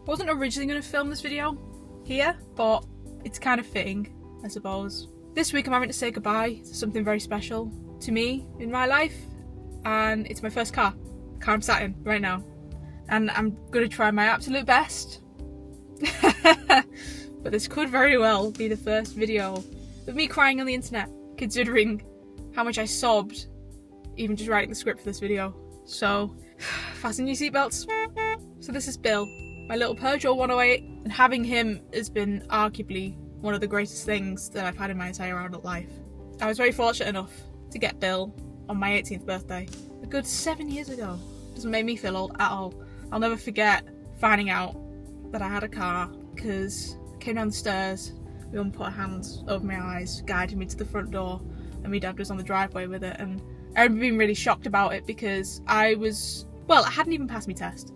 I wasn't originally going to film this video here, but it's kind of fitting, I suppose. This week I'm having to say goodbye to something very special to me in my life, and it's my first car I'm sat in right now. And I'm going to try my absolute best. But this could very well be the first video of me crying on the internet, considering how much I sobbed even just writing the script for this video. So, fasten your seatbelts. So this is Bill, my little Peugeot 108, and having him has been arguably one of the greatest things that I've had in my entire adult life. I was very fortunate enough to get Bill on my 18th birthday, a good 7 years ago. Doesn't make me feel old at all. I'll never forget finding out that I had a car, because I came down the stairs, my mum put her hands over my eyes, guided me to the front door, and my dad was on the driveway with it. And I remember being really shocked about it because I hadn't even passed my test.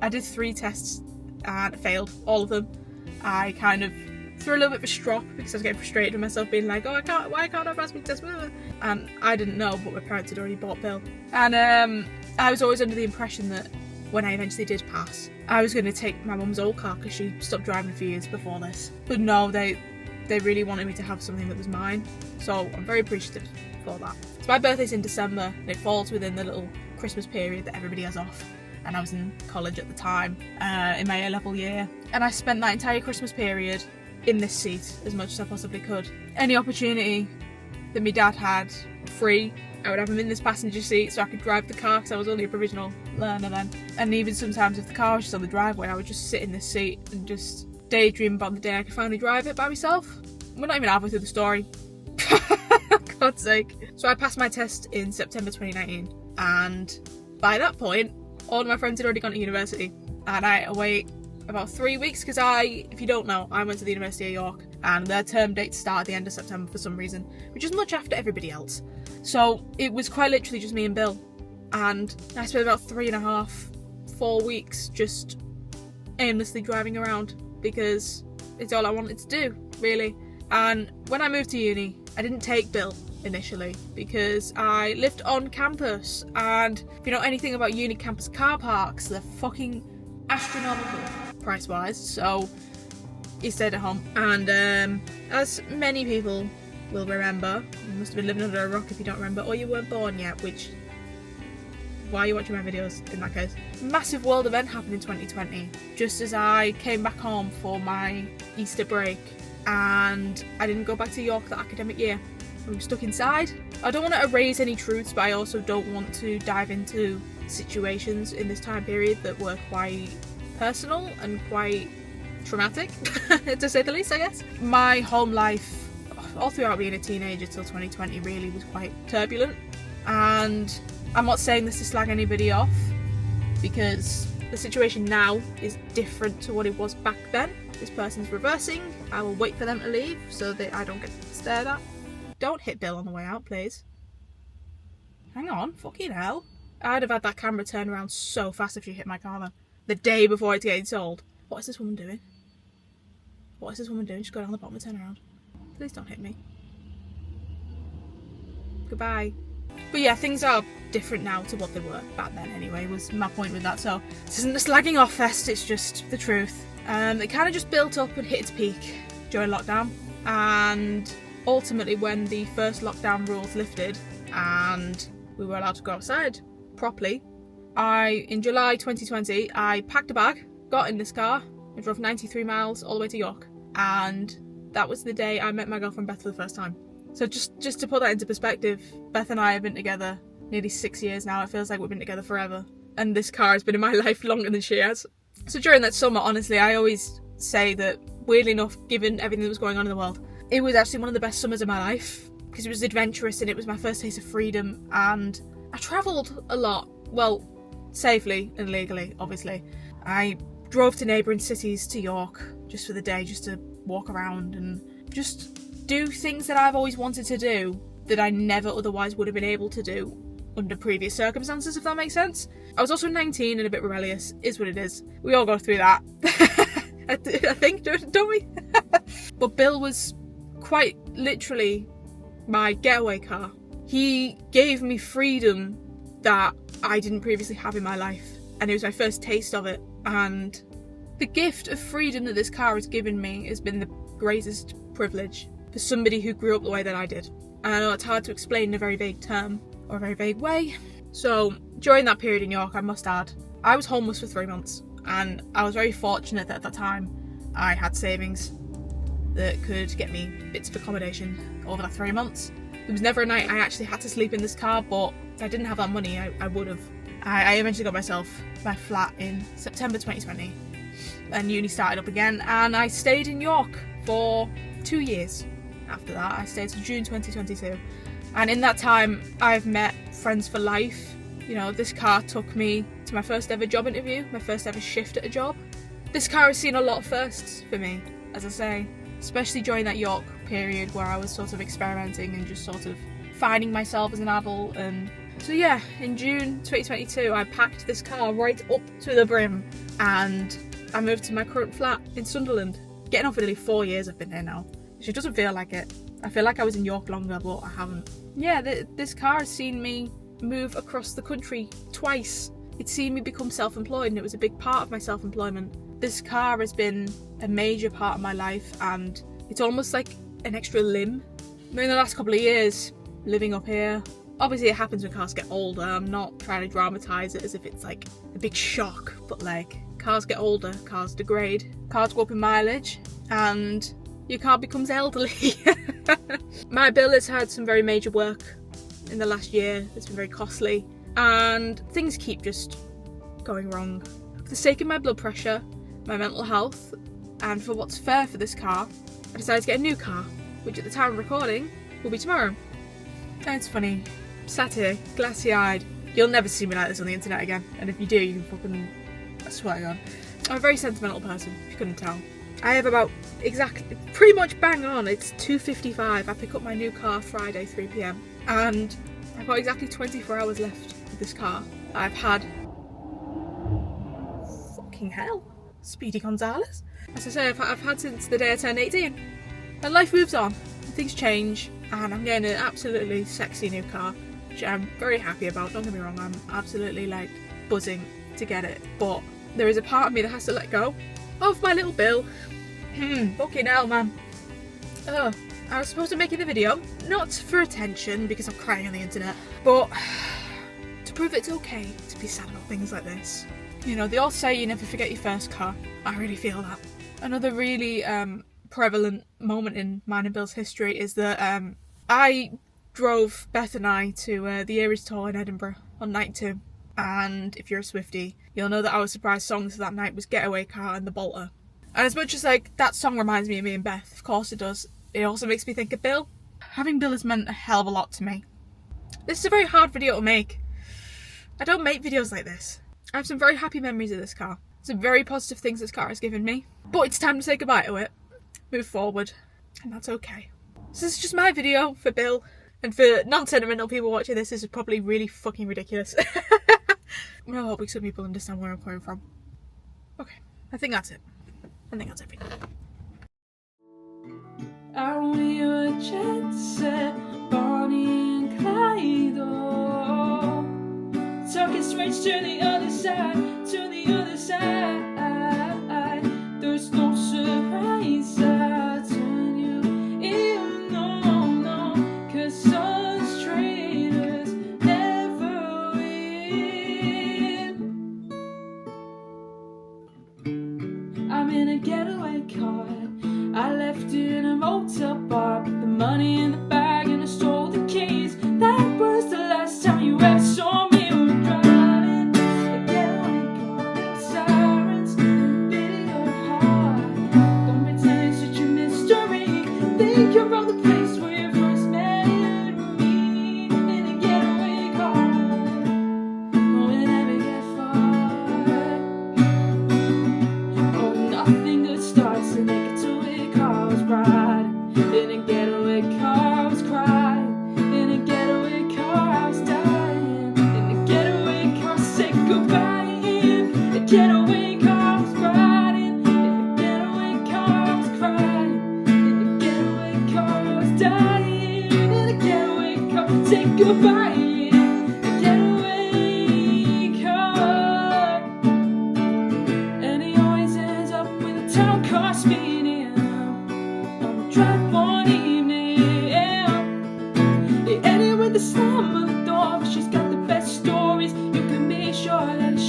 I did 3 tests and failed all of them. I kind of threw a little bit of a strop because I was getting frustrated with myself, being like, why can't I pass my test? And I didn't know, but my parents had already bought Bill. And I was always under the impression that when I eventually did pass, I was going to take my mum's old car because she stopped driving a few years before this. But no, they really wanted me to have something that was mine. So I'm very appreciative for that. So my birthday's in December, and it falls within the little Christmas period that everybody has off. And I was in college at the time, in my A-level year. And I spent that entire Christmas period in this seat as much as I possibly could. Any opportunity that my dad had free, I would have him in this passenger seat so I could drive the car, because I was only a provisional learner then. And even sometimes if the car was just on the driveway, I would just sit in this seat and just daydream about the day I could finally drive it by myself. We're not even halfway through the story. God's sake. So I passed my test in September 2019, and by that point, all of my friends had already gone to university, and I had to wait about 3 weeks because if you don't know, I went to the University of York, and their term dates start at the end of September for some reason, which is much after everybody else. So it was quite literally just me and Bill, and I spent about 3.5-4 weeks just aimlessly driving around because it's all I wanted to do, really. And when I moved to uni, I didn't take Bill initially because I lived on campus, and if you know anything about uni campus car parks, they're fucking astronomical price wise, so he stayed at home. And as many people will remember, you must have been living under a rock if you don't remember, or you weren't born yet, which, why are you watching my videos in that case? Massive world event happened in 2020 just as I came back home for my Easter break, and I didn't go back to York that academic year. We were stuck inside. I don't want to erase any truths, but I also don't want to dive into situations in this time period that were quite personal and quite traumatic, to say the least, I guess. My home life, all throughout being a teenager till 2020, really was quite turbulent. And I'm not saying this to slag anybody off, because the situation now is different to what it was back then. This person's reversing. I will wait for them to leave so that I don't get stared at. Don't hit Bill on the way out, please. Hang on, fucking hell. I'd have had that camera turn around so fast if she hit my car then. The day before it's getting sold. What is this woman doing? What is this woman doing? Just go down the bottom and turn around. Please don't hit me. Goodbye. But yeah, things are different now to what they were back then anyway, was my point with that. So this isn't a slagging off fest, it's just the truth. It kind of just built up and hit its peak during lockdown. And ultimately when the first lockdown rules lifted and we were allowed to go outside properly, in July 2020, I packed a bag, got in this car, and drove 93 miles all the way to York. And that was the day I met my girlfriend Beth for the first time. So just to put that into perspective, Beth and I have been together nearly 6 years now. It feels like we've been together forever. And this car has been in my life longer than she has. So during that summer, honestly, I always say that, weirdly enough, given everything that was going on in the world, it was actually one of the best summers of my life, because it was adventurous and it was my first taste of freedom, and I travelled a lot. Well, safely and legally, obviously. I drove to neighbouring cities to York just for the day, just to walk around and just do things that I've always wanted to do that I never otherwise would have been able to do under previous circumstances, if that makes sense. I was also 19 and a bit rebellious, is what it is. We all go through that. I think, don't we? But Bill was quite literally my getaway car. He gave me freedom that I didn't previously have in my life. and it was my first taste of it. And the gift of freedom that this car has given me has been the greatest privilege for somebody who grew up the way that I did. And I know it's hard to explain in a very vague term, or a very vague way. So during that period in York, I must add, I was homeless for 3 months, and I was very fortunate that at that time I had savings that could get me bits of accommodation over that 3 months. There was never a night I actually had to sleep in this car, but if I didn't have that money, I would have. I eventually got myself my flat in September 2020, and uni started up again, and I stayed in York for 2 years. After that, I stayed till June 2022, and in that time, I've met friends for life. You know, this car took me to my first ever job interview, my first ever shift at a job. This car has seen a lot of firsts for me, as I say, especially during that York period where I was sort of experimenting and just sort of finding myself as an adult. And so yeah, in June 2022, I packed this car right up to the brim and I moved to my current flat in Sunderland. Getting on for nearly 4 years I've been here now, which it doesn't feel like it. I feel like I was in York longer, but I haven't. Yeah, this car has seen me move across the country twice. It's seen me become self-employed, and it was a big part of my self-employment. This car has been a major part of my life, and it's almost like an extra limb. In the last couple of years, living up here, obviously it happens when cars get older. I'm not trying to dramatise it as if it's like a big shock, but like, cars get older, cars degrade, cars go up in mileage, and your car becomes elderly. My bill has had some very major work in the last year. It's been very costly, and things keep just going wrong. For the sake of my blood pressure, my mental health, and for what's fair for this car, I decided to get a new car, which at the time of recording will be tomorrow. And it's funny, I'm sat here, glassy-eyed. You'll never see me like this on the internet again, and if you do, you can fucking, I swear to God. I'm a very sentimental person, if you couldn't tell. I have about exactly, pretty much bang on, it's 2:55. I pick up my new car Friday, 3 PM, and I've got exactly 24 hours left with this car. I've had, fucking hell, Speedy Gonzales. As I say, I've had since the day I turned 18. And life moves on, things change, and I'm getting an absolutely sexy new car, which I'm very happy about. Don't get me wrong, I'm absolutely like buzzing to get it, but there is a part of me that has to let go of my little bill. Fucking hell, man. I was supposed to make the video, not for attention because I'm crying on the internet, but to prove it's okay to be sad about things like this. You know, they all say you never forget your first car. I really feel that. Another really prevalent moment in mine and Bill's history is that I drove Beth and I to the Eries tour in Edinburgh on night 2. And if you're a Swiftie, you'll know that our surprise songs for that night was Getaway Car and The Bolter. And as much as like that song reminds me of me and Beth, of course it does, it also makes me think of Bill. Having Bill has meant a hell of a lot to me. This is a very hard video to make. I don't make videos like this. I have some very happy memories of this car. Some very positive things this car has given me. But it's time to say goodbye to it. Move forward. And that's okay. So this is just my video for Bill. And for non-sentimental people watching this is probably really fucking ridiculous. I'm hoping some people understand where I'm coming from. Okay, I think that's it. I think that's everything. Are we a jet set, Bonnie and Clyde? Talking straight to the other side, to the other side. There's no surprise when you in, no, 'cause us traitors never win. I'm in a getaway car, I left in a motel bar, put the money in the bag and I stole the keys. That was the last time you ever saw me. We were driving a getaway car, sirens and beat your heart. Don't pretend it's such a mystery. Think you're on the place where you first met me. In a getaway car, we'll never get far. Oh, nothing good starts and they get to it cars right. In a getaway car.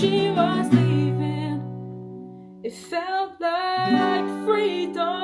she was leaving, it felt like freedom.